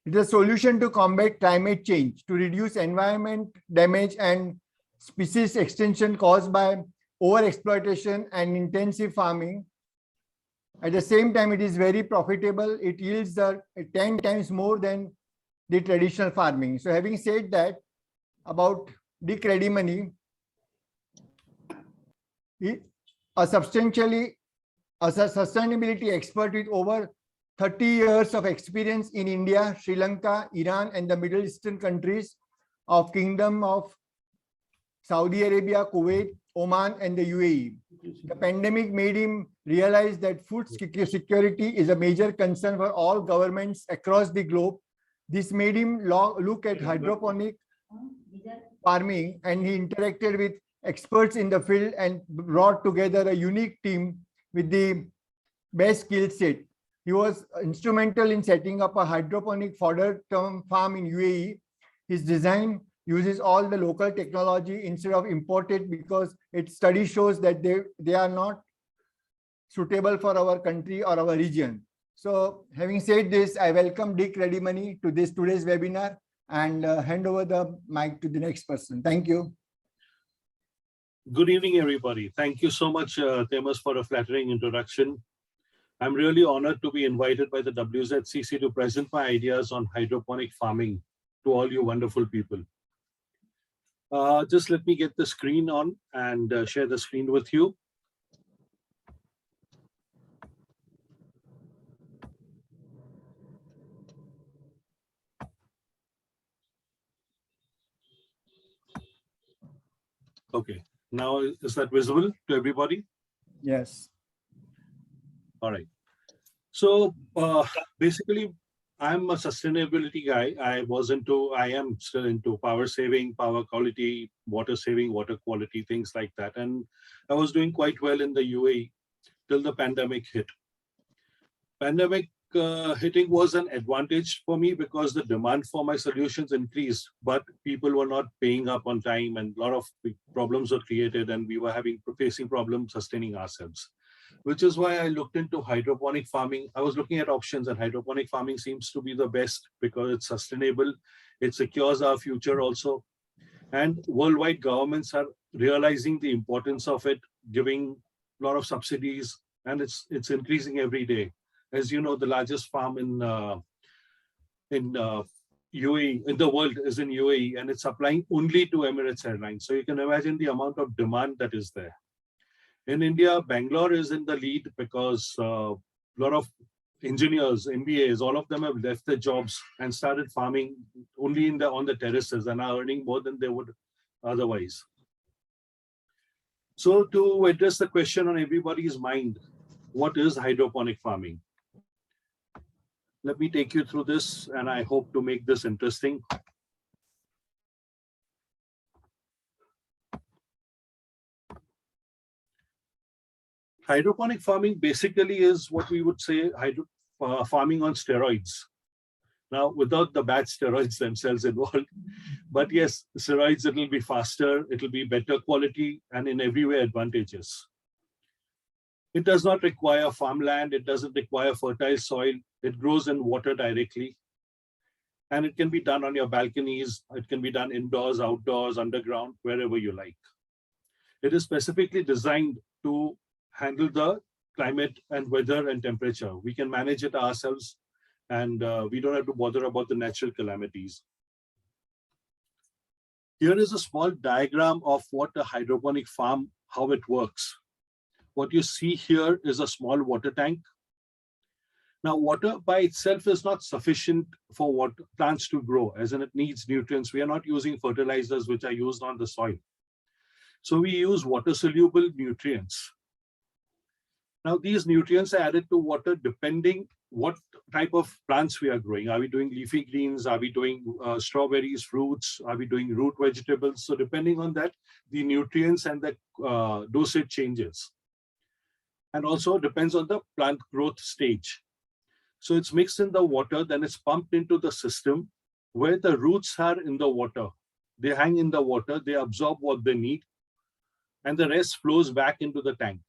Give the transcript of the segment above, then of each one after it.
It is a solution to combat climate change, to reduce environment damage and species extinction caused by overexploitation and intensive farming. At the same time, it is very profitable. It yields 10 times more than the traditional farming. So having said that about Dick Readymoney, a sustainability expert with over 30 years of experience in India, Sri Lanka, Iran, and the Middle Eastern countries of Kingdom of Saudi Arabia, Kuwait, Oman, and the UAE. The pandemic made him realize that food security is a major concern for all governments across the globe. This made him look at hydroponic farming, and he interacted with experts in the field and brought together a unique team with the best skill set. He was instrumental in setting up a hydroponic fodder farm in UAE. His design uses all the local technology instead of imported because its study shows that they are not suitable for our country or our region. So having said this, I welcome Dick Readymoney to today's webinar and hand over the mic to the next person. Thank you. Good evening, everybody. Thank you so much, Themas, for a flattering introduction. I'm really honored to be invited by the WZCC to present my ideas on hydroponic farming to all you wonderful people. Just let me get the screen on and share the screen with you. Okay, now is that visible to everybody? Yes. All right. So basically, I'm a sustainability guy. I am still into power saving, power quality, water saving, water quality, things like that. And I was doing quite well in the UAE till the pandemic hit. Pandemic hitting was an advantage for me because the demand for my solutions increased, but people were not paying up on time and a lot of problems were created and we were facing problems sustaining ourselves. Which is why I looked into hydroponic farming. I was looking at options and hydroponic farming seems to be the best because it's sustainable. It secures our future also. And worldwide governments are realizing the importance of it, giving a lot of subsidies, and it's increasing every day. As you know, the largest farm in UAE, in the world is in UAE, and it's supplying only to Emirates Airlines. So you can imagine the amount of demand that is there. In India, Bangalore is in the lead because a lot of engineers, MBAs, all of them have left their jobs and started farming only on the terraces and are earning more than they would otherwise. So to address the question on everybody's mind, what is hydroponic farming? Let me take you through this, and I hope to make this interesting. Hydroponic farming basically is what we would say farming on steroids. Now, without the bad steroids themselves involved, but yes, steroids, it'll be faster, it'll be better quality, and in every way advantageous. It does not require farmland, it doesn't require fertile soil, it grows in water directly. And it can be done on your balconies, it can be done indoors, outdoors, underground, wherever you like. It is specifically designed to handle the climate and weather and temperature. We can manage it ourselves and we don't have to bother about the natural calamities. Here is a small diagram of what a hydroponic farm, how it works. What you see here is a small water tank. Now, water by itself is not sufficient for what plants to grow, as in it needs nutrients. We are not using fertilizers which are used on the soil. So we use water-soluble nutrients. Now, these nutrients are added to water depending what type of plants we are growing. Are we doing leafy greens? Are we doing strawberries, fruits? Are we doing root vegetables? So depending on that, the nutrients and the dosage changes. And also depends on the plant growth stage. So it's mixed in the water, then it's pumped into the system where the roots are in the water. They hang in the water, they absorb what they need, and the rest flows back into the tank.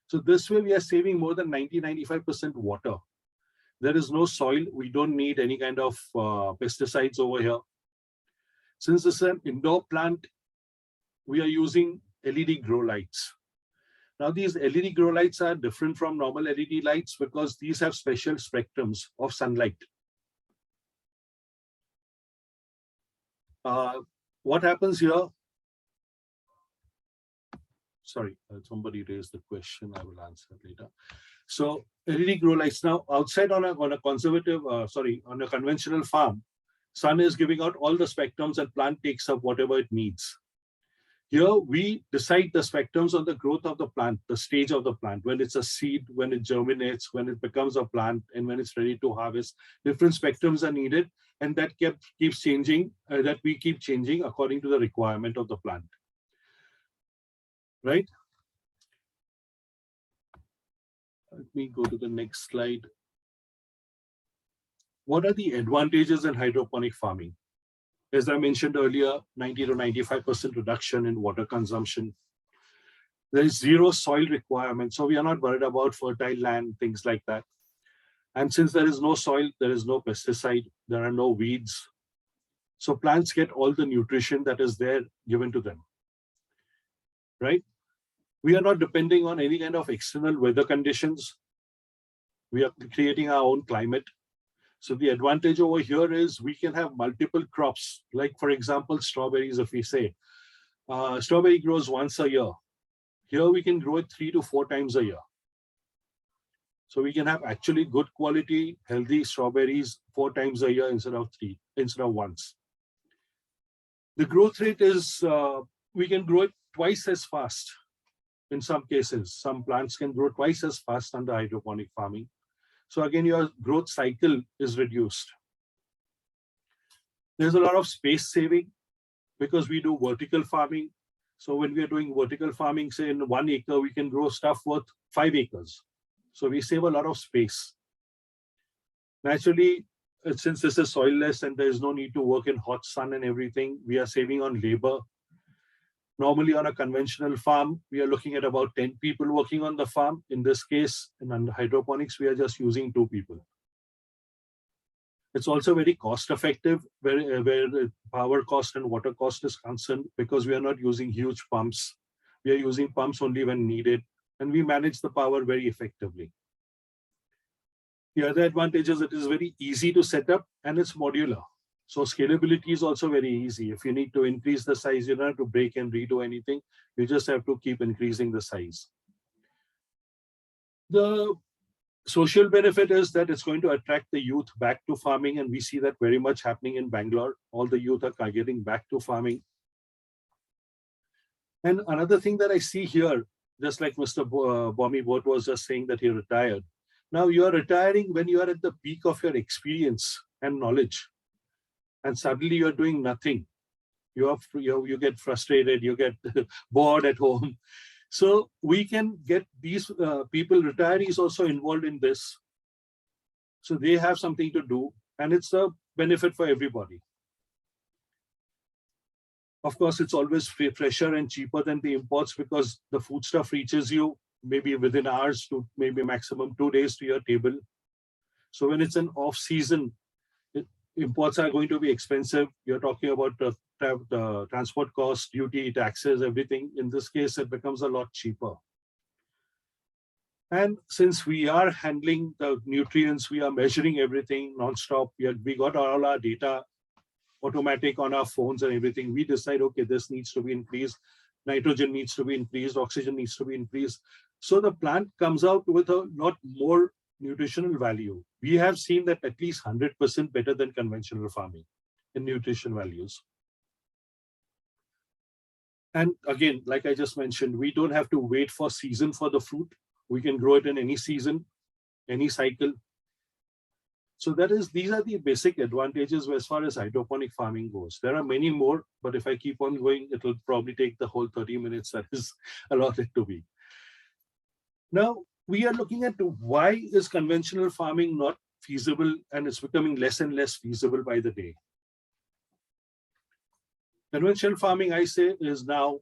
So this way we are saving more than 90-95% water. There is no soil. We don't need any kind of pesticides over here. Since this is an indoor plant, we are using LED grow lights. Now, these LED grow lights are different from normal LED lights because these have special spectrums of sunlight. What happens here? Sorry, somebody raised the question. I will answer it later. So LED grow lights. Now, outside on a conservative, on a conventional farm, sun is giving out all the spectrums and plant takes up whatever it needs. Here, we decide the spectrums on the growth of the plant, the stage of the plant, when it's a seed, when it germinates, when it becomes a plant, and when it's ready to harvest. Different spectrums are needed, and that keeps changing, that we keep changing according to the requirement of the plant. Right? Let me go to the next slide. What are the advantages in hydroponic farming? As I mentioned earlier, 90 to 95% reduction in water consumption. There is zero soil requirement, so we are not worried about fertile land, things like that. And since there is no soil, there is no pesticide, there are no weeds. So plants get all the nutrition that is there given to them, right? We are not depending on any kind of external weather conditions. We are creating our own climate. So the advantage over here is we can have multiple crops, like for example, strawberries, if we say, strawberry grows once a year. Here we can grow it 3 to 4 times a year. So we can have actually good quality, healthy strawberries 4 times a year instead of once. The growth rate is, we can grow it twice as fast in some cases. Some plants can grow twice as fast under hydroponic farming. So again, your growth cycle is reduced. There's a lot of space saving because we do vertical farming. So when we are doing vertical farming, say in 1 acre, we can grow stuff worth 5 acres. So we save a lot of space. Naturally, since this is soilless and there is no need to work in hot sun and everything, we are saving on labor. Normally on a conventional farm, we are looking at about 10 people working on the farm. In this case, in hydroponics, we are just using 2 people. It's also very cost effective where power cost and water cost is concerned because we are not using huge pumps. We are using pumps only when needed, and we manage the power very effectively. The other advantage is it is very easy to set up and it's modular. So scalability is also very easy. If you need to increase the size, you don't have to break and redo anything. You just have to keep increasing the size. The social benefit is that it's going to attract the youth back to farming, and we see that very much happening in Bangalore. All the youth are getting back to farming. And another thing that I see here, just like Mr. Bommy Bot was just saying that he retired. Now you are retiring when you are at the peak of your experience and knowledge. And suddenly you're doing nothing. You get frustrated, you get bored at home. So we can get these people, retirees also involved in this. So they have something to do, and it's a benefit for everybody. Of course, it's always fresher and cheaper than the imports because the food stuff reaches you maybe within hours to maybe maximum 2 days to your table. So when it's an off season, imports are going to be expensive. You're talking about the transport costs, duty, taxes, everything. In this case, it becomes a lot cheaper. And since we are handling the nutrients, we are measuring everything nonstop. We got all our data automatic on our phones and everything. We decide, okay, this needs to be increased. Nitrogen needs to be increased. Oxygen needs to be increased. So the plant comes out with a lot more nutritional value. We have seen that at least 100% better than conventional farming in nutrition values. And again, like I just mentioned, we don't have to wait for season for the fruit. We can grow it in any season, any cycle. So these are the basic advantages as far as hydroponic farming goes. There are many more, but if I keep on going, it will probably take the whole 30 minutes that is allotted to me. Now, we are looking at why is conventional farming not feasible, and it's becoming less and less feasible by the day. Conventional farming, I say, is now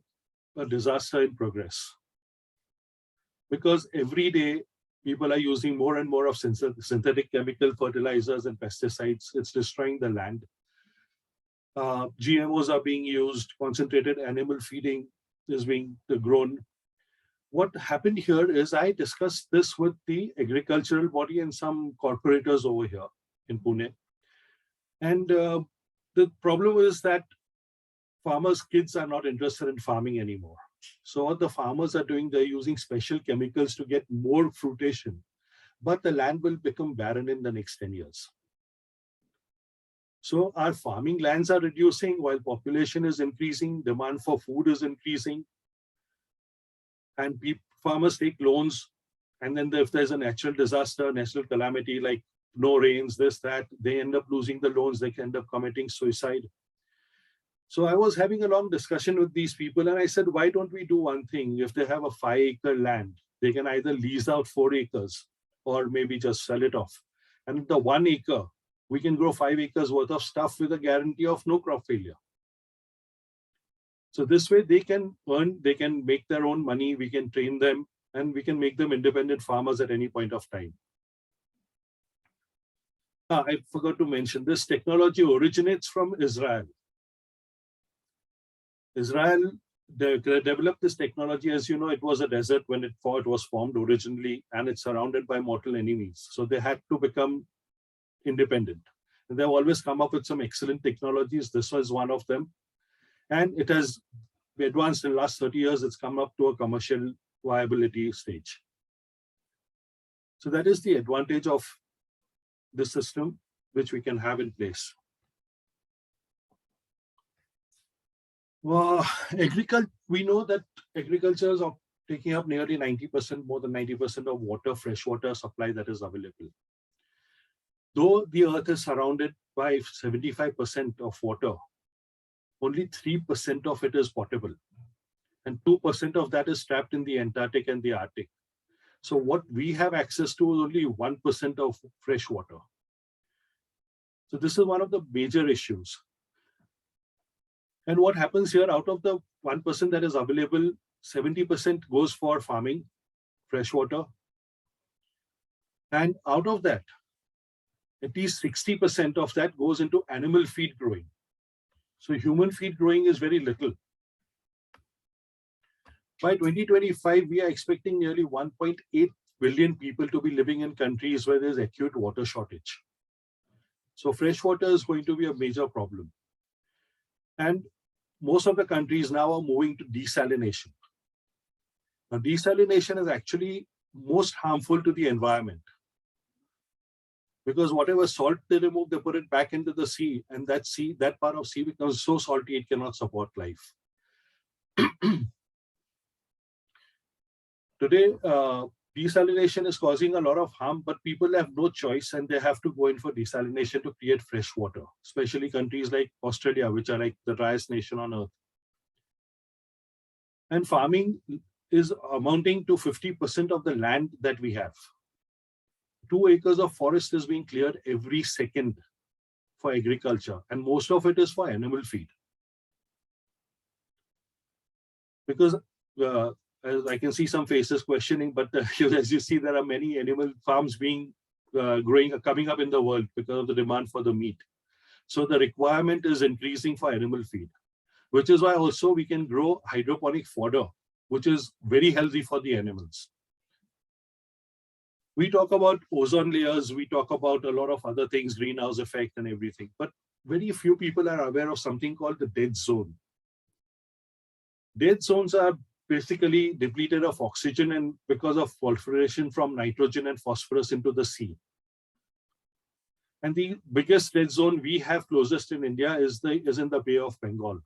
a disaster in progress. Because every day People are using more and more of synthetic chemical fertilizers and pesticides. It's destroying the land. GMOs are being used, concentrated animal feeding is being grown. What happened here is I discussed this with the agricultural body and some corporators over here in Pune. And the problem is that farmers' kids are not interested in farming anymore. So what the farmers are doing, they're using special chemicals to get more fruitation, but the land will become barren in the next 10 years. So our farming lands are reducing while population is increasing, demand for food is increasing, and farmers take loans. And then if there's a natural disaster, natural calamity, like no rains, this, that, they end up losing the loans, they can end up committing suicide. So I was having a long discussion with these people and I said, why don't we do one thing? If they have a 5-acre land, they can either lease out 4 acres or maybe just sell it off. And the 1 acre, we can grow 5 acres worth of stuff with a guarantee of no crop failure. So this way they can earn, they can make their own money, we can train them, and we can make them independent farmers at any point of time. I forgot to mention, this technology originates from Israel. Israel developed this technology. As you know, it was a desert when it was formed originally, and it's surrounded by mortal enemies. So they had to become independent. And they've always come up with some excellent technologies. This was one of them. And it has advanced in the last 30 years. It's come up to a commercial viability stage. So that is the advantage of this system, which we can have in place. Well, we know that agriculture is taking up nearly 90%, more than 90% of water, freshwater supply that is available. Though the earth is surrounded by 75% of water, only 3% of it is potable. And 2% of that is trapped in the Antarctic and the Arctic. So what we have access to is only 1% of fresh water. So this is one of the major issues. And what happens here, out of the 1% that is available, 70% goes for farming, freshwater. And out of that, at least 60% of that goes into animal feed growing. So human feed growing is very little. By 2025, we are expecting nearly 1.8 billion people to be living in countries where there's acute water shortage. So fresh water is going to be a major problem. And most of the countries now are moving to desalination. Now, desalination is actually most harmful to the environment, because whatever salt they remove, they put it back into the sea, and that part of sea becomes so salty it cannot support life. Today, desalination is causing a lot of harm, but people have no choice and they have to go in for desalination to create fresh water, especially countries like Australia, which are like the driest nation on earth. And farming is amounting to 50% of the land that we have. 2 acres of forest is being cleared every second for agriculture, and most of it is for animal feed. Because as I can see some faces questioning, but as you see, there are many animal farms being coming up in the world because of the demand for the meat. So the requirement is increasing for animal feed, which is why also we can grow hydroponic fodder, which is very healthy for the animals. We talk about ozone layers, we talk about a lot of other things, greenhouse effect and everything, but very few people are aware of something called the dead zone. Dead zones are basically depleted of oxygen and because of proliferation from nitrogen and phosphorus into the sea. And the biggest dead zone we have closest in India is in the Bay of Bengal.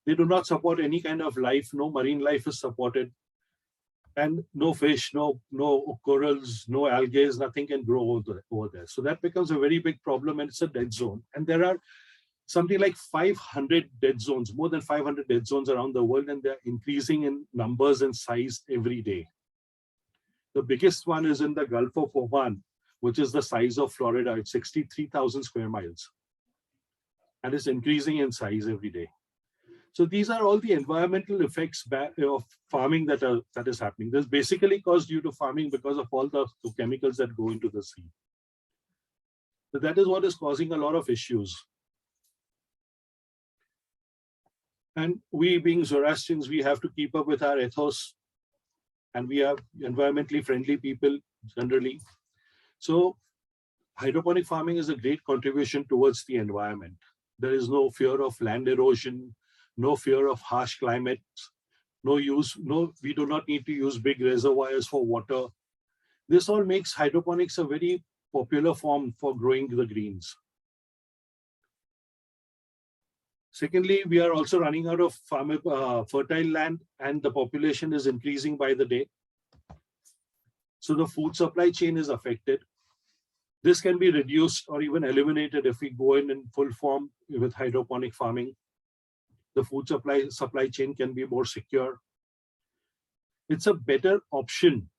They do not support any kind of life, no marine life is supported, and no fish, no corals, no algae, nothing can grow over there. So that becomes a very big problem, and it's a dead zone. And there are something like 500 dead zones, more than 500 dead zones around the world, and they're increasing in numbers and size every day. The biggest one is in the Gulf of Oman, which is the size of Florida. It's 63,000 square miles. And it's increasing in size every day. So these are all the environmental effects of farming that is happening. This is basically caused due to farming because of all the chemicals that go into the sea. So that is what is causing a lot of issues. And we being Zoroastrians, we have to keep up with our ethos, and we are environmentally friendly people generally. So hydroponic farming is a great contribution towards the environment. There is no fear of land erosion, no fear of harsh climates, we do not need to use big reservoirs for water. This all makes hydroponics a very popular form for growing the greens. Secondly, we are also running out of fertile land, and the population is increasing by the day. So the food supply chain is affected. This can be reduced or even eliminated if we go in full form with hydroponic farming. The food supply chain can be more secure. It's a better option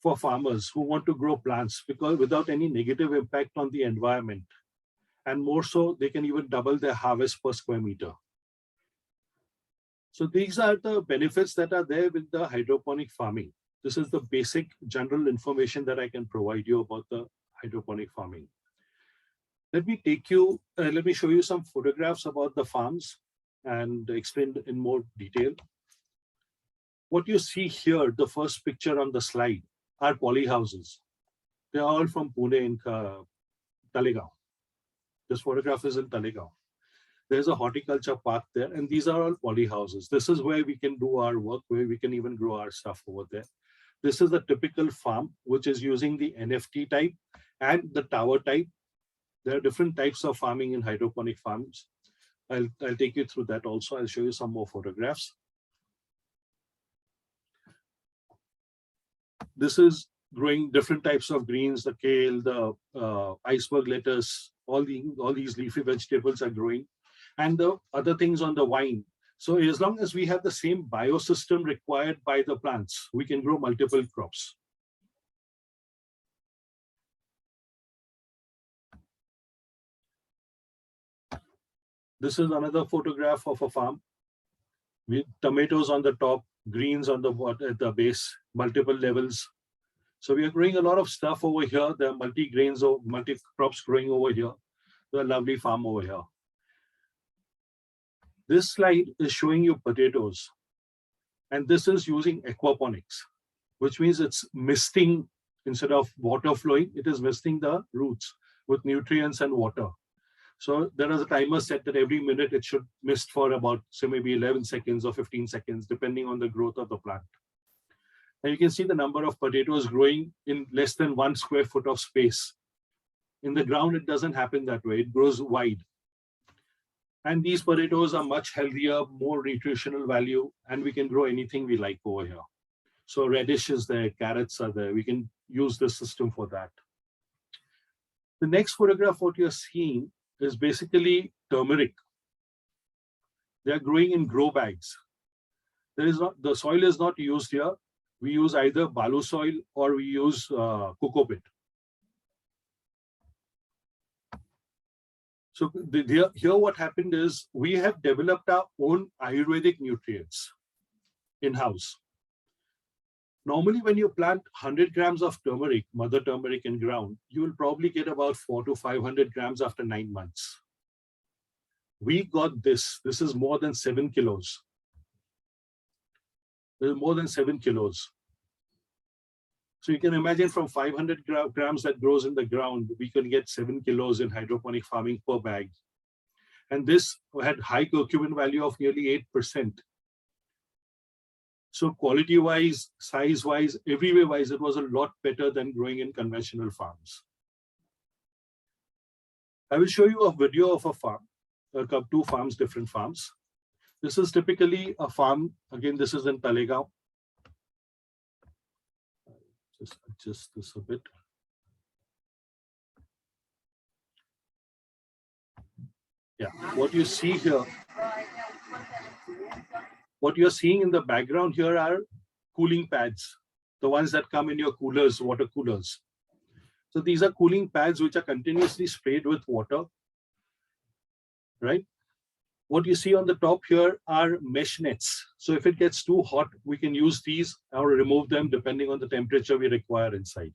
for farmers who want to grow plants because without any negative impact on the environment. And more so, they can even double their harvest per square meter. So these are the benefits that are there with the hydroponic farming. This is the basic general information that I can provide you about the hydroponic farming. Let me show you some photographs about the farms and explain in more detail. What you see here, the first picture on the slide, are poly houses. They are all from Pune in Talegaon. This photograph is in Talegaon. There's a horticulture park there, and these are all poly houses. This is where we can do our work, where we can even grow our stuff over there. This is the typical farm, which is using the NFT type and the tower type. There are different types of farming in hydroponic farms. I'll take you through that also. I'll show you some more photographs. This is growing different types of greens, the kale, the iceberg lettuce, all these leafy vegetables are growing, and the other things on the vine. So as long as we have the same biosystem required by the plants, we can grow multiple crops. This is another photograph of a farm with tomatoes on the top, greens on at the base, multiple levels. So we are growing a lot of stuff over here. There are multi-grains or multi-crops growing over here. There's a lovely farm over here. This slide is showing you potatoes. And this is using aquaponics, which means it's misting instead of water flowing. It is misting the roots with nutrients and water. So there is a timer set that every minute it should mist for about, say, maybe 11 seconds or 15 seconds, depending on the growth of the plant. And you can see the number of potatoes growing in less than 1 square foot of space. In the ground, it doesn't happen that way. It grows wide. And these potatoes are much healthier, more nutritional value, and we can grow anything we like over here. So radish is there, carrots are there. We can use this system for that. The next photograph, what you're seeing, is basically turmeric. They are growing in grow bags. The soil is not used here. We use either balu soil or we use coco pit. So here what happened is we have developed our own Ayurvedic nutrients in-house. Normally, when you plant 100 grams of turmeric, mother turmeric in ground, you will probably get about 400 to 500 grams after 9 months. We got this. This is more than 7 kilos. There's more than 7 kilos. So you can imagine from 500 grams that grows in the ground, we can get 7 kilos in hydroponic farming per bag. And this had high curcumin value of nearly 8%. So quality-wise, size-wise, everywhere-wise, it was a lot better than growing in conventional farms. I will show you a video of a farm, 2 farms, different farms. This is typically a farm. Again, this is in Talegaon. Just adjust this a bit. Yeah, what you see here, what you're seeing in the background here are cooling pads, the ones that come in your coolers, water coolers. So these are cooling pads which are continuously sprayed with water, right? What you see on the top here are mesh nets. So if it gets too hot, we can use these or remove them depending on the temperature we require inside.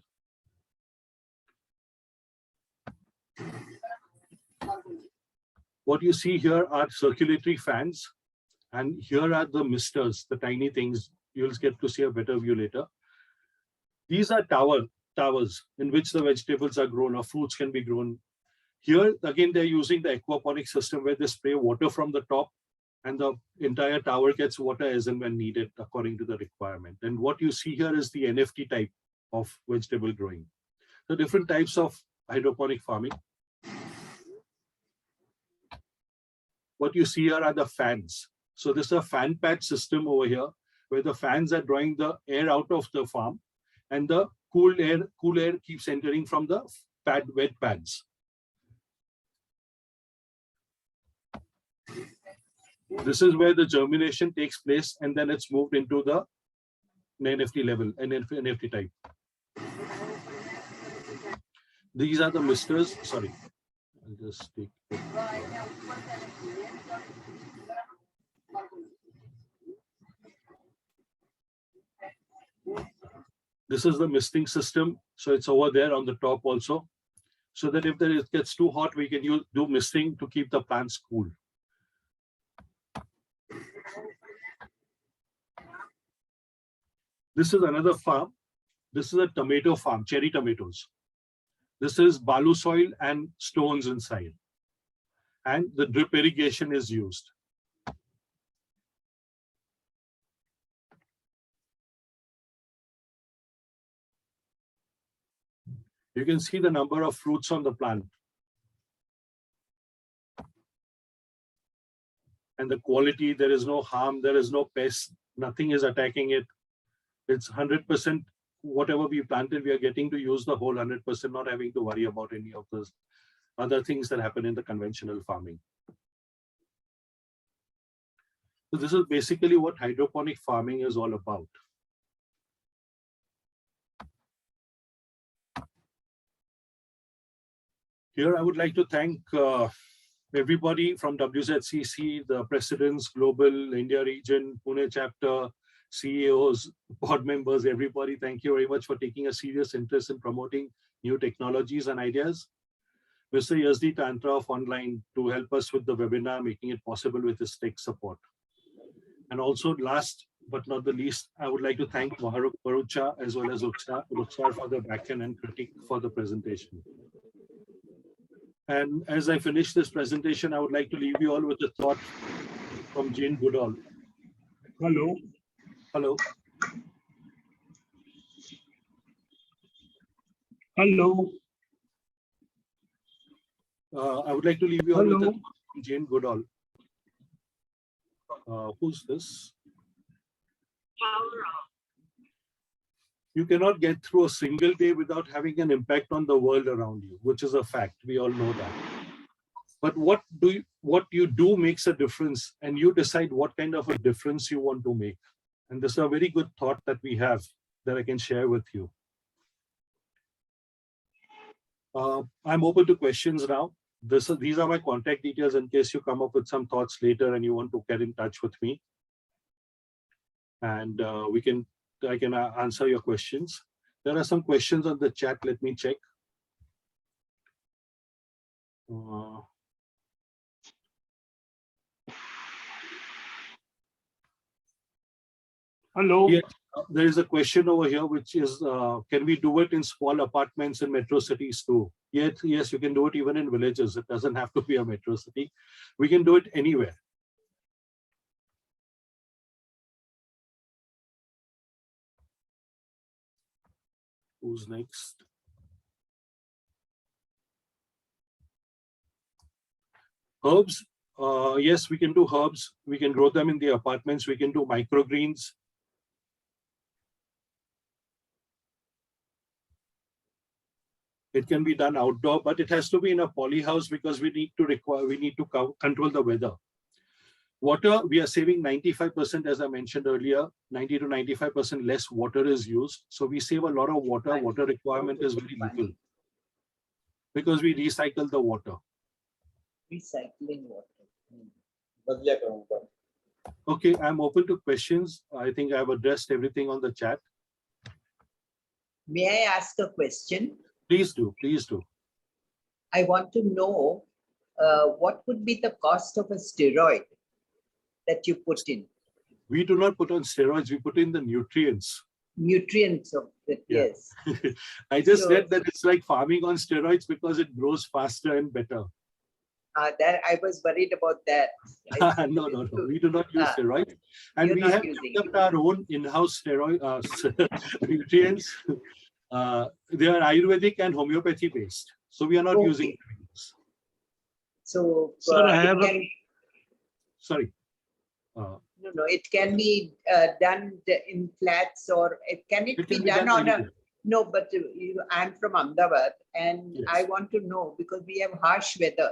What you see here are circulatory fans, and here are the misters, the tiny things. You'll get to see a better view later. These are towers in which the vegetables are grown or fruits can be grown. Here, again, they're using the aquaponic system where they spray water from the top and the entire tower gets water as and when needed according to the requirement. And what you see here is the NFT type of vegetable growing. The different types of hydroponic farming. What you see here are the fans. So this is a fan pad system over here where the fans are drawing the air out of the farm and the cool air keeps entering from the wet pads. This is where the germination takes place and then it's moved into the NFT level, NFT type. These are the misters. Sorry, I'll just take it. This is the misting system. So it's over there on the top also. So that if it gets too hot, we can do misting to keep the plants cool. This is another farm. This is a tomato farm, cherry tomatoes. This is balu soil and stones inside. And the drip irrigation is used. You can see the number of fruits on the plant. And the quality, there is no harm, there is no pest, nothing is attacking it. It's 100%, whatever we planted, we are getting to use the whole 100%, not having to worry about any of those other things that happen in the conventional farming. So this is basically what hydroponic farming is all about. Here, I would like to thank everybody from WZCC, the presidents, Global, India region, Pune chapter, CEOs, board members, everybody. Thank you very much for taking a serious interest in promoting new technologies and ideas. Mr. Yazdi Tantra of Online to help us with the webinar, making it possible with his tech support. And also last but not the least, I would like to thank Maharuk Barucha as well as Rukhsar for the backend and critique for the presentation. And as I finish this presentation, I would like to leave you all with a thought from Jane Goodall. Hello. Hello. Hello. I would like to leave you all with a thought from Jane Goodall. Who's this? You cannot get through a single day without having an impact on the world around you, which is a fact. We all know that. But what you do makes a difference, and you decide what kind of a difference you want to make. And this is a very good thought that we have that I can share with you. I'm open to questions now. These are my contact details in case you come up with some thoughts later and you want to get in touch with me. And I can answer your questions. There are some questions on the chat. Let me check. Hello. Yes, there is a question over here, which is, can we do it in small apartments in metro cities too? Yes, you can do it even in villages. It doesn't have to be a metro city. We can do it anywhere. Who's next? Herbs. Yes, we can do herbs. We can grow them in the apartments. We can do microgreens. It can be done outdoor, but it has to be in a poly house because we need to control the weather. Water, we are saving 95%, as I mentioned earlier, 90 to 95% less water is used. So we save a lot of water. Water requirement is very little because we recycle the water. Recycling water. Okay, I'm open to questions. I think I've addressed everything on the chat. May I ask a question? Please do, please do. I want to know what would be the cost of a steroid that you put in? We do not put on steroids, we put in the nutrients. Nutrients of it, Yeah. yes. I just So- read that it's like farming on steroids because it grows faster and better. That I was worried about that. No, we do not use steroids. And You're we not have using developed our own in-house steroid nutrients. They are Ayurvedic and homeopathy based. So we are not Okay. using chemicals. So Sir, I it have a- can, Sorry. no, it can be done in flats, or can it be can done on a, anywhere. no, but I'm from Ahmedabad and Yes. I want to know, because we have harsh weather,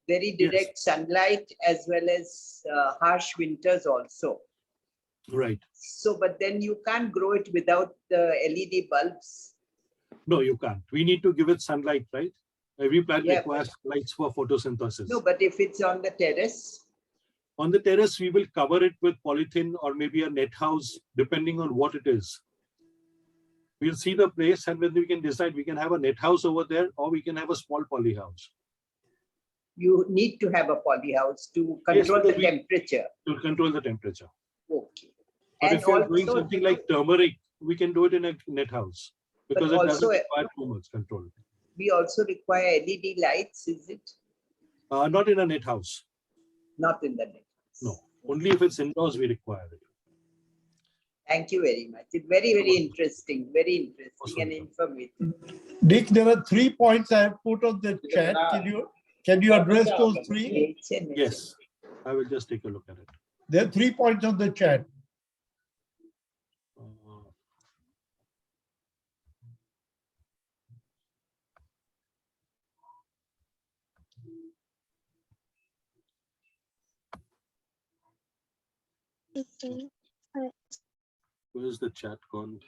very Yes. direct sunlight, as well as harsh winters also. Right. So, but then you can't grow it without the LED bulbs. No, you can't. We need to give it sunlight, right? Every plant Yeah, requires lights for photosynthesis. No, but if it's on the terrace, On the terrace, we will cover it with polythene or maybe a net house, depending on what it is. We'll see the place, and then we can decide we can have a net house over there or we can have a small poly house you need to have a poly house to control the because we- temperature. to control the temperature. Okay. But And if you're doing also, something like turmeric, we can do it in a net house because it doesn't also- require too much control. we also require LED lights, is it? Not in a net house. Not in the net. No, only if it's indoors we require it. Thank you very much. It's very, very interesting, very interesting and welcome. informative. Dick, there are 3 points I have put on the chat. Can you address those 3? Yes, I will just take a look at it. There are 3 points on the chat. Uh, Where's the chat gone?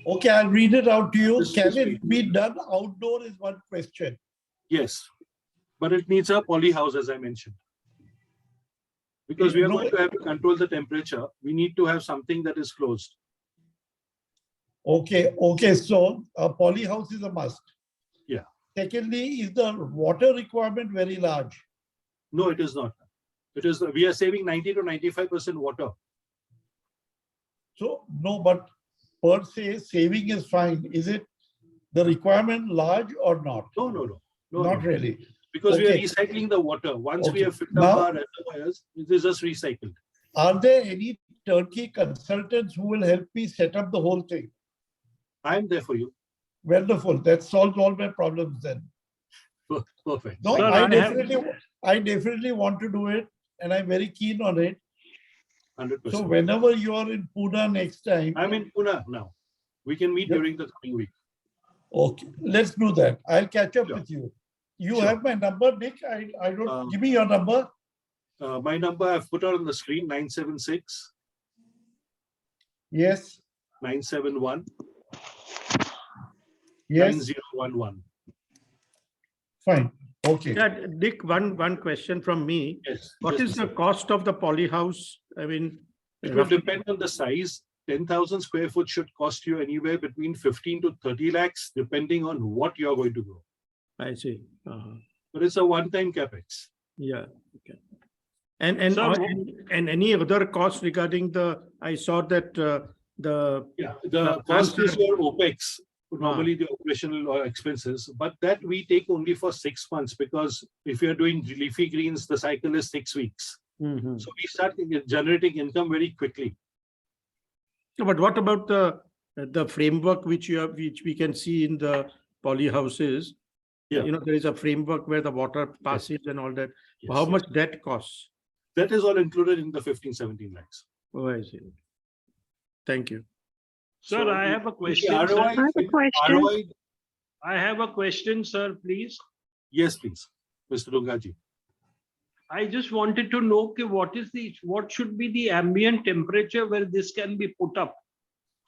Okay, I'll read it out to you. This Can is it be done outdoor is one question. Yes, but it needs a poly house, as I mentioned. Because we are No. going to have to control the temperature, we need to have something that is closed. Okay, so a poly house is a must. Yeah. Secondly, is the water requirement very large? No, it is not. It is, we are saving 90 to 95% water. So, no, but per se, saving is fine. Is it the requirement large or not? No. Not really. Because we are Okay. recycling the water. Once we Okay. have filled Now- up our reservoirs, it is just recycled. Are there any turnkey consultants who will help me set up the whole thing? I am there for you. Wonderful. That solves all my problems then. Perfect. No, Sir, I I definitely want to do it, and I'm very keen on it. 100%. So whenever you are in Pune next time, I'm in Pune now. We can meet Yeah. during the coming week. okay, let's do that. I'll catch up Sure. with you. You Sure. have my number, Nick. I don't. Give me your number. My number I've put out on the screen, 976 Yes. 971 Yes. 9011. Fine. Okay. Yeah, Dick, one question from me. Yes. What just is a the sec. cost of the poly house? I mean, It will roughly- depend on the size. 10,000 square foot should cost you anywhere between 15 to 30 lakhs, depending on what you're going to grow. I see. But it's a one-time capex. Yeah, okay. And Sir, any other cost regarding I saw that the, Yeah, The the cost is transfer- your OPEX, normally the operational expenses, but that we take only for 6 months because if you're doing leafy greens, the cycle is 6 weeks. Mhm. So we start generating income very quickly. But what about the framework which we can see in the poly houses? Yeah. You know, there is a framework where the water passes and all that. Yes, How yes. much that costs? That is all included in the 15, 17 lakhs. Oh, I see. Thank you. Sir, So I the- have a the question. ROI, Sir. I have a question. ROI, I have a question, sir, please. yes, please, Mr. Dungaji. I just wanted to know what should be the ambient temperature where this can be put up?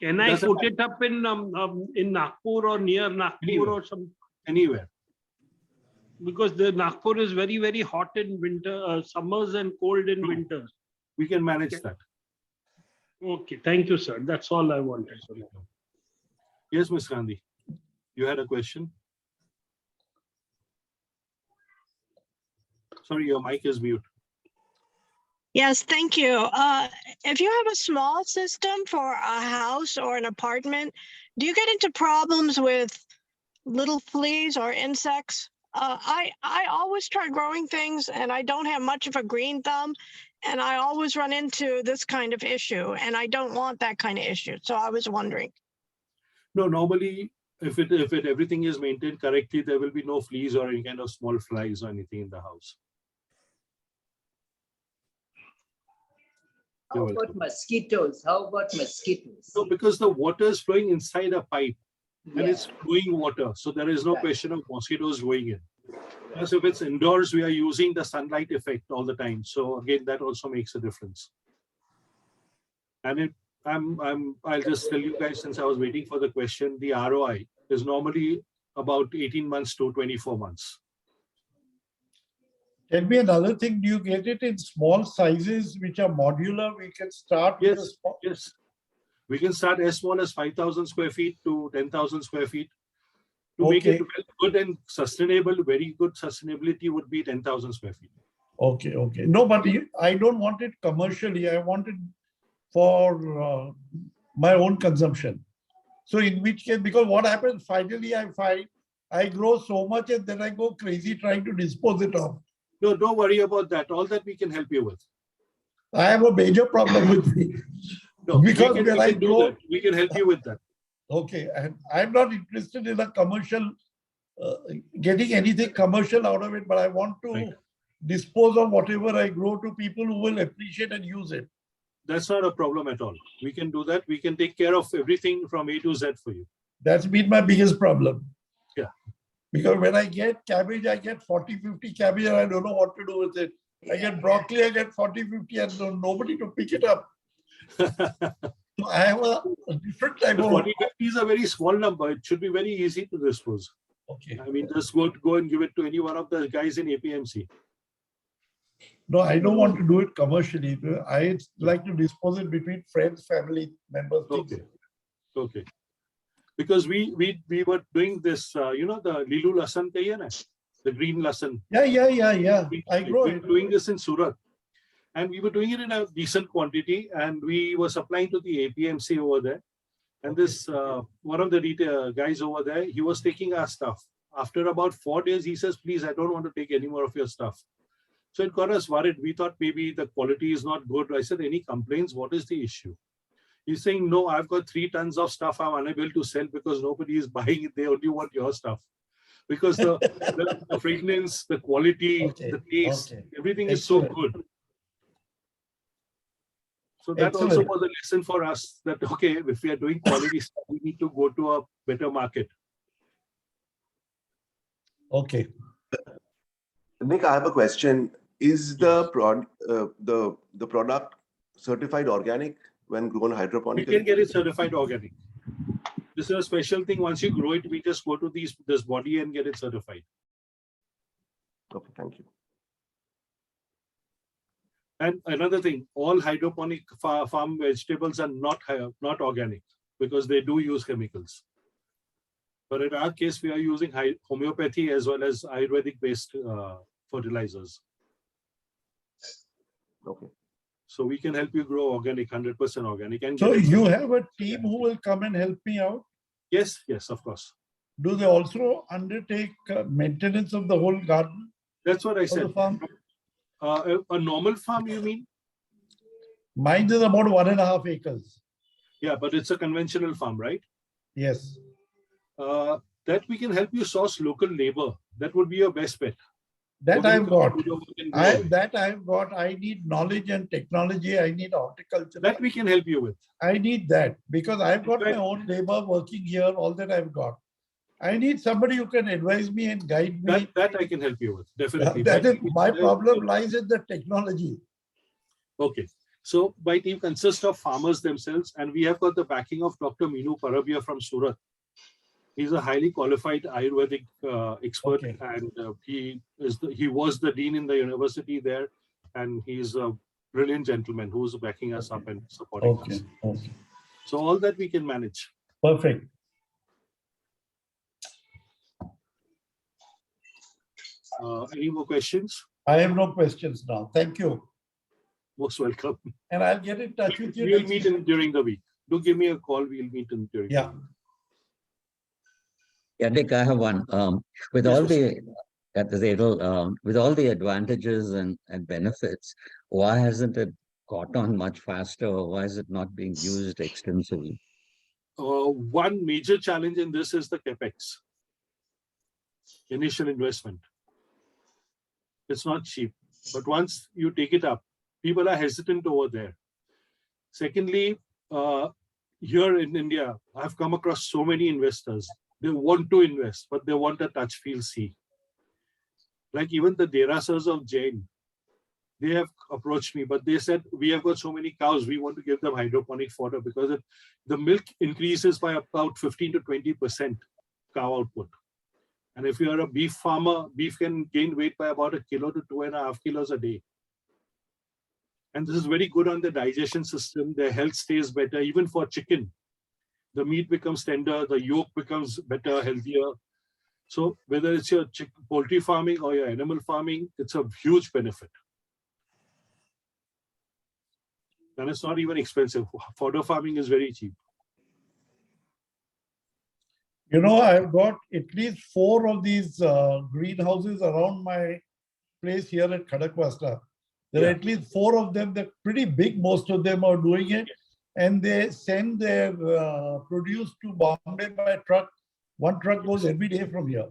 Can I Doesn't put it up in Nagpur or near Nagpur Anywhere. or some? Anywhere. Because the Nagpur is very, very hot in winter, summers and cold in No. winters. We can manage Okay. that. Okay, thank you, sir. That's all I wanted to know. Yes, Ms. Gandhi, you had a question? Sorry, your mic is mute. Yes, thank you. If you have a small system for a house or an apartment, do you get into problems with little fleas or insects? I always try growing things and I don't have much of a green thumb, and I always run into this kind of issue, and I don't want that kind of issue. So I was wondering. No, normally, if everything is maintained correctly, there will be no fleas or any kind of small flies or anything in the house. How You're about welcome. mosquitoes? How about mosquitoes? No, because the water is flowing inside a pipe and Yeah. it's flowing water. So there is no Right. question of mosquitoes going in. Plus, if it's indoors, we are using the sunlight effect all the time. So again, that also makes a difference. And I'll just tell you guys, since I was waiting for the question, the ROI is normally about 18 months to 24 months. Tell me another thing, do you get it in small sizes which are modular? We can start with a Yes, small. yes. We can start as small as 5,000 square feet to 10,000 square feet. To make it Okay. good and sustainable, very good sustainability would be 10,000 square feet. Okay, okay. No, but I don't want it commercially. I want it for my own consumption. So in which case, because what happens finally, I find I grow so much and then I go crazy trying to dispose it off. No, don't worry about that. All that we can help you with. I have a major problem with me. No, Because we when I can do grow, that. We can help you with that. okay, and I'm not interested in a commercial, getting anything commercial out of it, but I want to Right. dispose of whatever I grow to people who will appreciate and use it. That's not a problem at all. We can do that. We can take care of everything from A to Z for you. That's been my biggest problem. Yeah. Because when I get cabbage, I get 40, 50 cabbage and I don't know what to do with it. I get broccoli, I get 40, 50 and nobody to pick it up. So I have a different type of. 40, 50 is a very small number. It should be very easy to dispose. Okay. I mean, just go and give it to any one of the guys in APMC. No, I don't want to do it commercially. I like to dispose it between friends, family members. things. Okay. Okay. Because we were doing this, you know, the Lilu Lasan, the green lasan. Yeah. I grow We it. were doing this in Surat. And we were doing it in a decent quantity and we were supplying to the APMC over there. And this, one of the retail guys over there, he was taking our stuff. After about 4 days, he says, please, I don't want to take any more of your stuff. So it got us worried. We thought maybe the quality is not good. I said, any complaints? What is the issue? He's saying, no, I've got 3 tons of stuff I'm unable to sell because nobody is buying it. They only want your stuff. Because the fragrance, the quality, Okay, the taste, okay. everything is so Excellent. good. So that also Excellent. was a lesson for us that, okay, if we are doing quality stuff, we need to go to a better market. Okay. Nick, I have a question. Is the product certified organic when grown We hydroponically? can get it certified organic. This is a special thing. Once you grow it, we just go to this body and get it certified. Okay, thank you. And another thing, all hydroponic farm vegetables are not organic because they do use chemicals. But in our case, we are using homeopathy as well as Ayurvedic-based fertilizers. Okay. So we can help you grow organic, 100% organic. And So get it you certified. have a team who will come and help me out? Yes, of course. Do they also undertake maintenance of the whole garden That's what I of the said. farm? A normal farm, you mean? Mine is about 1.5 acres. Yeah, but it's a conventional farm, right? Yes. That we can help you source local labor. That would be your best bet. That Nobody I've can got. do your work and go away. I need knowledge and technology. I need horticulture. That we can help you with. I need that because I've got my fact- own labor working here, all that I've got. I need somebody who can advise me and guide me. That I can help you with, definitely. That is, my team- problem lies in the technology. Okay. So my team consists of farmers themselves, and we have got the backing of Dr. Meenu Parabia from Surat, He's a highly qualified Ayurvedic expert, Okay. and he was the dean in the university there, and he's a brilliant gentleman who's backing us up and supporting Okay. us. Okay. So all that we can manage. Perfect. Any more questions? I have no questions now. Thank you. Most welcome. And I'll get in touch with you. We'll next meet week. during the week. Do give me a call. We'll meet during. Yeah. Yeah, Dick, I have one. With Yes, all Mr. with all the advantages and benefits, why hasn't it caught on much faster, or why is it not being used extensively? One major challenge in this is the capex, initial investment. It's not cheap, but once you take it up, people are hesitant over there. Secondly, here in India, I've come across so many investors. They want to invest, but they want a touch, feel, see. Like even the Derasas of Jain, they have approached me, but they said, we have got so many cows, we want to give them hydroponic fodder because the milk increases by about 15 to 20% cow output. And if you are a beef farmer, beef can gain weight by about 1 kilo to 2.5 kilos a day. And this is very good on the digestion system. Their health stays better, even for chicken. The meat becomes tender, the yolk becomes better, healthier. So whether it's your poultry farming or your animal farming, it's a huge benefit. And it's not even expensive. Fodder farming is very cheap. You know, I've got at least 4 of these greenhouses around my place here at Khadakwasta. There are at least 4 of them. They're pretty big. Most of them are doing it. And they send their produce to Bombay by truck. One truck goes every day from here.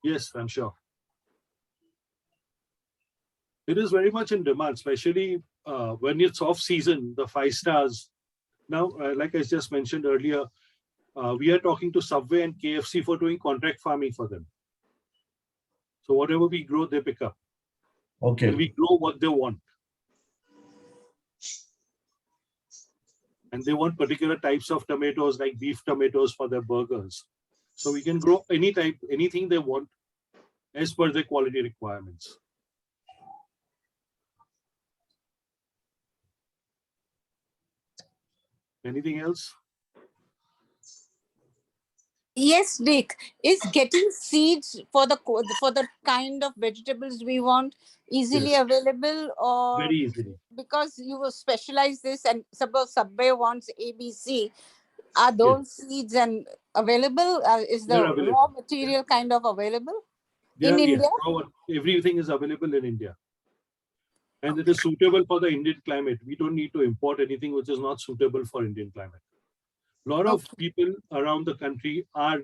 Yes, I'm sure. It is very much in demand, especially when it's off season, the 5 stars. Now, like I just mentioned earlier, we are talking to Subway and KFC for doing contract farming for them. So whatever we grow, they pick up. Okay. And we grow what they want. And they want particular types of tomatoes, like beef tomatoes for their burgers. So we can grow any type, anything they want as per their quality requirements. Anything else? Yes, Dick. Is getting seeds for the kind of vegetables we want easily available, or Very easily. because you will specialize this and suppose Subway wants ABC, are those seeds and available? Is the They're available. raw material kind of available in Yes, India? everything is available in India. And it is suitable for the Indian climate. We don't need to import anything which is not suitable for Indian climate. A lot of people around the country are,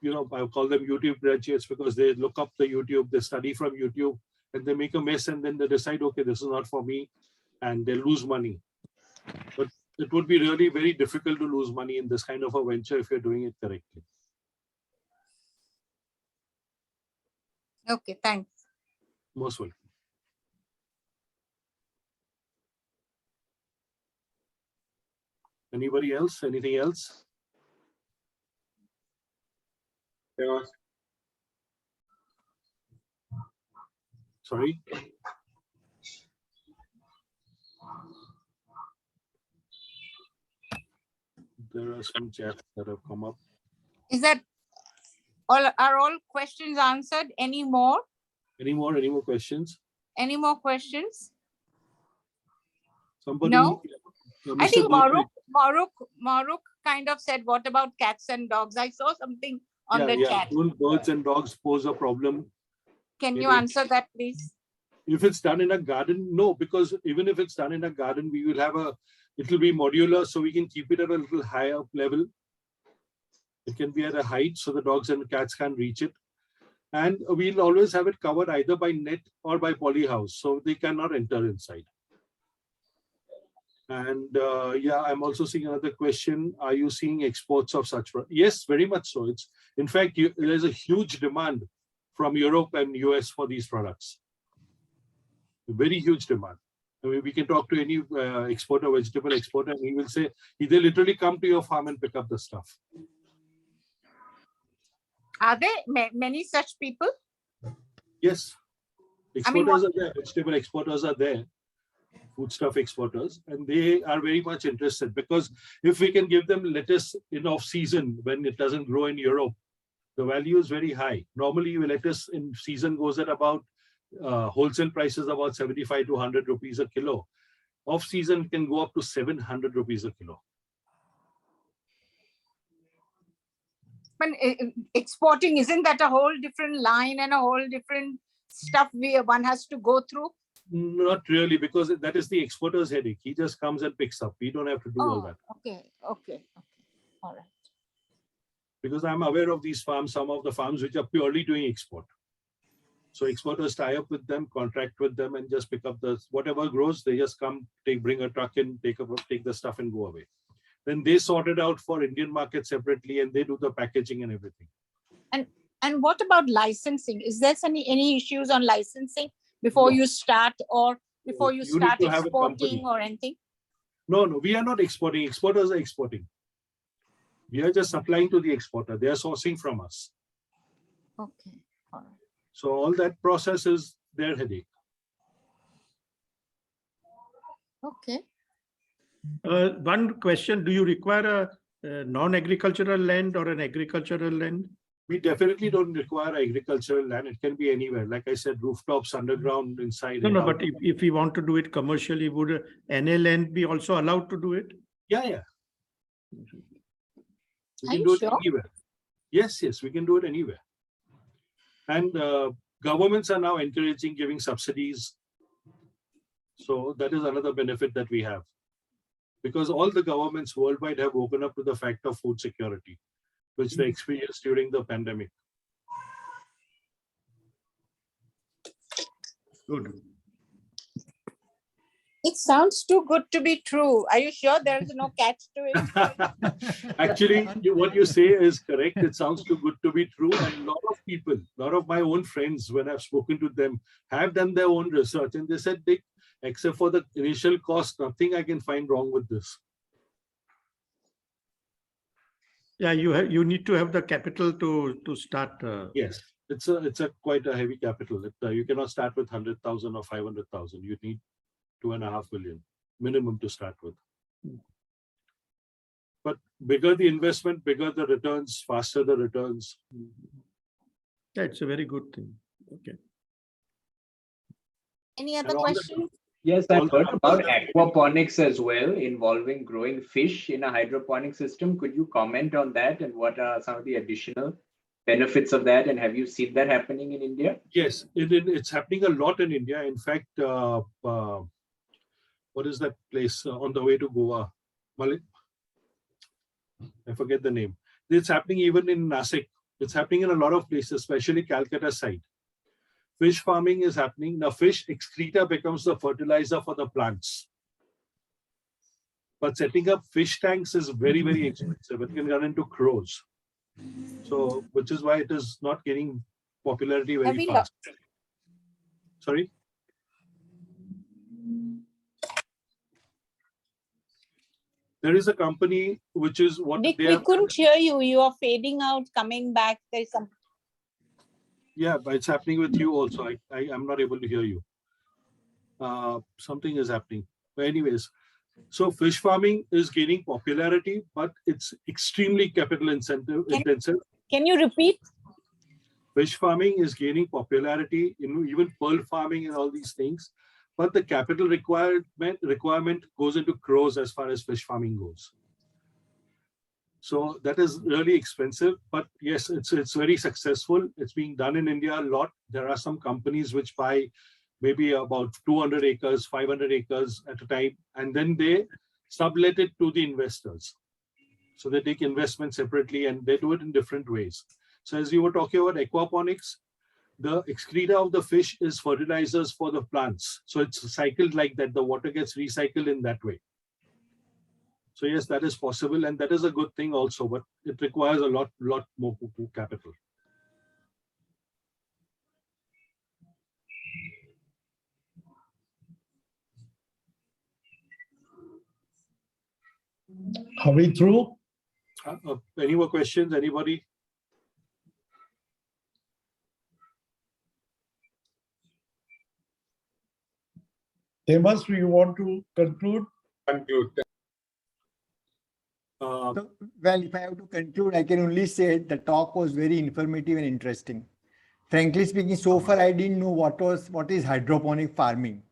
I call them YouTube graduates because they look up the YouTube, they study from YouTube, and they make a mess, and then they decide, okay, this is not for me, and they lose money. But it would be really very difficult to lose money in this kind of a venture if you're doing it correctly. Okay, thanks. Most welcome. Anybody else? Anything else? Yeah. Sorry? There are some chats that have come up. Is that are all questions answered? Any more? Any more questions? Any more questions? Somebody, No? I Mr. think Gurpreet. Maruk kind of said, what about cats and dogs? I saw something on the chat. Don't birds and dogs pose a problem? Can you answer that, please? If it's done in a garden, no, because even if it's done in a garden, we will have it will be modular, so we can keep it at a little higher level. It can be at a height so the dogs and cats can't reach it. And we'll always have it covered either by net or by poly house, so they cannot enter inside. And I'm also seeing another question. Are you seeing exports of such? Yes, very much so. In fact, there's a huge demand from Europe and US for these products. Very huge demand. I mean, we can talk to any exporter, vegetable exporter, and he will say, they literally come to your farm and pick up the stuff. Are there many such people? Yes. I mean, Exporters are there, vegetable exporters are there, foodstuff exporters, and they are very much interested because if we can give them lettuce in off season when it doesn't grow in Europe, the value is very high. Normally, lettuce in season goes at about wholesale prices about 75 to 100 rupees a kilo. Off season can go up to 700 rupees a kilo. But exporting, isn't that a whole different line and a whole different stuff one has to go through? Not really, because that is the exporter's headache. He just comes and picks up. We don't have to do all that. Okay. All right. Because I'm aware of these farms, some of the farms which are purely doing export. So exporters tie up with them, contract with them, and just pick up the whatever grows. They just come, bring a truck in, take the stuff and go away. Then they sort it out for Indian market separately, and they do the packaging and everything. And what about licensing? Is there any issues on licensing before you start, or before you start exporting or anything? No, we are not exporting. Exporters are exporting. We are just supplying to the exporter. They are sourcing from us. Okay. All right. So all that process is their headache. Okay. One question, do you require a non-agricultural land or an agricultural land? We definitely don't require agricultural land. It can be anywhere. Like I said, rooftops, underground, inside. No, but if we want to do it commercially, would NA land be also allowed to do it? Yeah. We can Are do you it sure? anywhere. Yes, we can do it anywhere. And governments are now encouraging giving subsidies. So that is another benefit that we have. Because all the governments worldwide have woken up to the fact of food security, which they experienced during the pandemic. Good. It sounds too good to be true. Are you sure there is no catch to it? Actually, what you say is correct. It sounds too good to be true. And a lot of people, a lot of my own friends, when I've spoken to them, have done their own research. And they said, Dick, except for the initial cost, nothing I can find wrong with this. Yeah, you need to have the capital to start. Yes, it's a quite a heavy capital. You cannot start with 100,000 or 500,000. You need 2.5 million minimum to start with. But bigger the investment, bigger the returns, faster the returns. Yeah, it's a very good thing. Okay. Any other questions? Yes, I've heard about aquaponics as well, involving growing fish in a hydroponic system. Could you comment on that, and what are some of the additional benefits of that? And have you seen that happening in India? Yes, it's happening a lot in India. In fact, what is that place on the way to Goa? I forget the name. It's happening even in Nasik. It's happening in a lot of places, especially Calcutta side. Fish farming is happening. Now, fish excreta becomes the fertilizer for the plants. But setting up fish tanks is very, very expensive. It can run into crores. So, which is why it is not gaining popularity very fast. Sorry? There is a company which is what Dick, we couldn't hear you. You are fading out, coming back. There's some. Yeah, but it's happening with you also. I'm not able to hear you. Something is happening. But anyways, so fish farming is gaining popularity, but it's extremely capital intensive. Can you repeat? Fish farming is gaining popularity, even pearl farming and all these things. But the capital requirement goes into crores as far as fish farming goes. So that is really expensive, but yes, it's very successful. It's being done in India a lot. There are some companies which buy maybe about 200 acres, 500 acres at a time, and then they sublet it to the investors. So they take investment separately and they do it in different ways. So as you were talking about aquaponics, the excreta of the fish is fertilizers for the plants. So it's cycled like that. The water gets recycled in that way. So yes, that is possible, and that is a good thing also, but it requires a lot more capital. Are we through? Any more questions? Anybody? Temas, you want to conclude? Conclude. So, well, if I have to conclude, I can only say the talk was very informative and interesting. Frankly speaking, so far I didn't know what is hydroponic farming.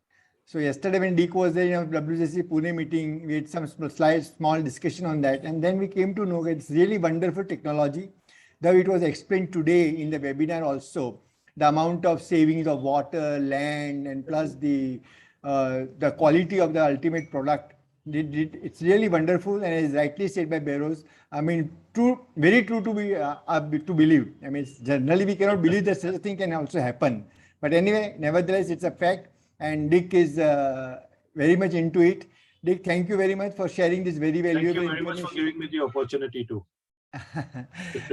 So yesterday when Dick was there in WCC Pune meeting, we had some small discussion on that, and then we came to know that it's really wonderful technology. Though it was explained today in the webinar also, the amount of savings of water, land, and plus the quality of the ultimate product. It's really wonderful, and as rightly said by Beros, I mean, very true to believe. I mean, generally we cannot believe that such a thing can also happen. But anyway, nevertheless, it's a fact, and Dick is very much into it. Dick, thank you very much for sharing this very valuable Thank you very much for giving me the opportunity to.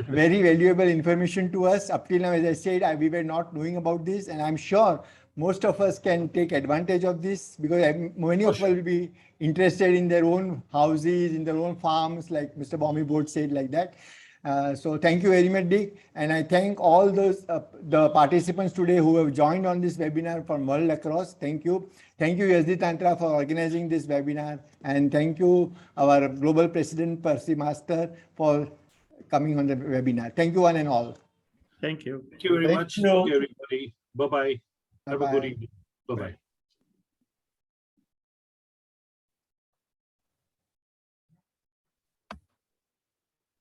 Very valuable information to us. Up till now, as I said, we were not knowing about this, and I'm sure most of us can take advantage of this because many of us will be interested in their own houses, in their own farms, like Mr. Bommy Board said, like that. So thank you very much, Dick. And I thank all those the participants today who have joined on this webinar from world across. Thank you. Thank you, SD Tantra, for organizing this webinar. And thank you, our Global President, Percy Master, for coming on the webinar. Thank you, one and all. Thank you. Thank you very Thank much. you. Thank you, everybody. Bye-bye. Have a good Bye-bye. evening. Bye-bye.